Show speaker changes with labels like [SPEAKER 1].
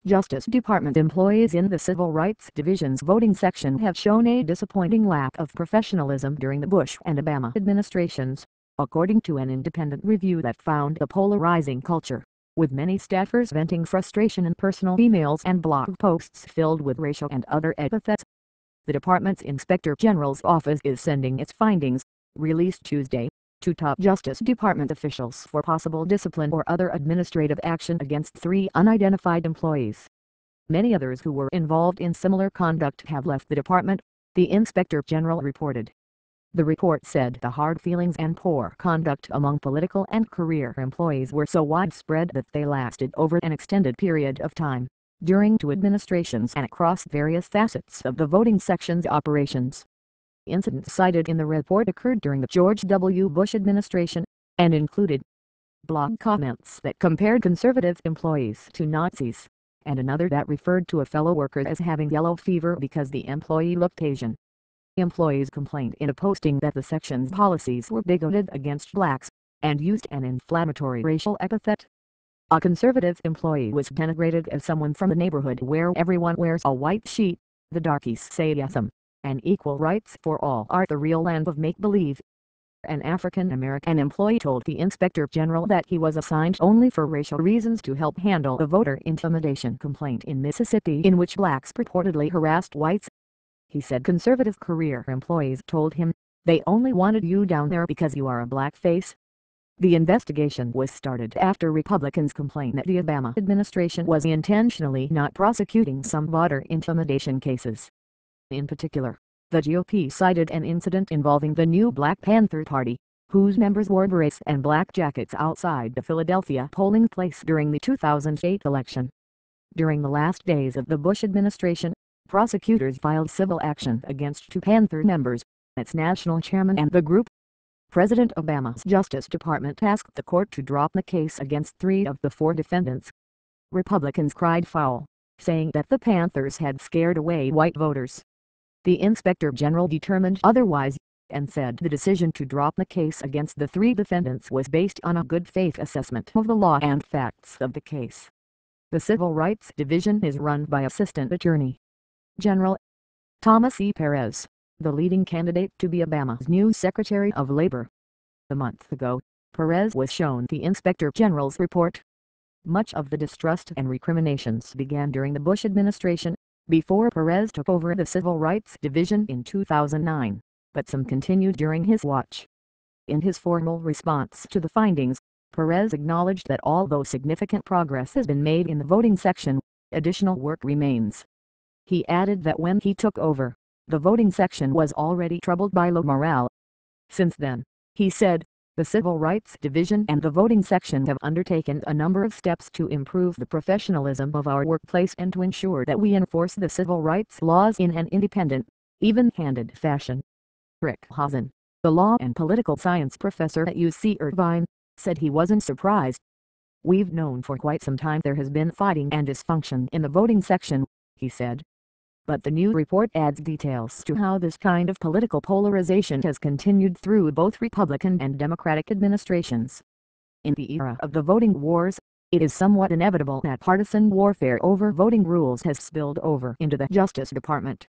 [SPEAKER 1] Justice Department employees in the Civil Rights Division's voting section have shown a disappointing lack of professionalism during the Bush and Obama administrations, according to an independent review that found a polarizing culture, with many staffers venting frustration in personal emails and blog posts filled with racial and other epithets. The department's Inspector General's office is sending its findings, released Tuesday, to top Justice Department officials for possible discipline or other administrative action against 3 unidentified employees. Many others who were involved in similar conduct have left the department, the Inspector General reported. The report said the hard feelings and poor conduct among political and career employees were so widespread that they lasted over an extended period of time, during 2 administrations and across various facets of the voting section's operations. Incidents cited in the report occurred during the George W. Bush administration, and included blog comments that compared conservative employees to Nazis, and another that referred to a fellow worker as having yellow fever because the employee looked Asian. Employees complained in a posting that the section's policies were bigoted against blacks, and used an inflammatory racial epithet. A conservative employee was denigrated as someone from the neighborhood where everyone wears a white sheet. The darkies say yes'm, and equal rights for all are the real land of make-believe. An African-American employee told the Inspector General that he was assigned only for racial reasons to help handle a voter intimidation complaint in Mississippi in which blacks purportedly harassed whites. He said conservative career employees told him, "They only wanted you down there because you are a black face." The investigation was started after Republicans complained that the Obama administration was intentionally not prosecuting some voter intimidation cases. In particular, the GOP cited an incident involving the new Black Panther Party, whose members wore berets and black jackets outside the Philadelphia polling place during the 2008 election. During the last days of the Bush administration, prosecutors filed civil action against 2 Panther members, its national chairman and the group. President Obama's Justice Department asked the court to drop the case against 3 of the 4 defendants. Republicans cried foul, saying that the Panthers had scared away white voters. The Inspector General determined otherwise, and said the decision to drop the case against the 3 defendants was based on a good faith assessment of the law and facts of the case. The Civil Rights Division is run by Assistant Attorney General Thomas E. Perez, the leading candidate to be Obama's new Secretary of Labor. A month ago, Perez was shown the Inspector General's report. Much of the distrust and recriminations began during the Bush administration, before Perez took over the Civil Rights Division in 2009, but some continued during his watch. In his formal response to the findings, Perez acknowledged that although significant progress has been made in the voting section, additional work remains. He added that when he took over, the voting section was already troubled by low morale. Since then, he said, the Civil Rights Division and the voting section have undertaken a number of steps to improve the professionalism of our workplace and to ensure that we enforce the civil rights laws in an independent, even-handed fashion. Rick Hazen, the law and political science professor at UC Irvine, said he wasn't surprised. "We've known for quite some time there has been fighting and dysfunction in the voting section," he said. But the new report adds details to how this kind of political polarization has continued through both Republican and Democratic administrations. In the era of the voting wars, it is somewhat inevitable that partisan warfare over voting rules has spilled over into the Justice Department.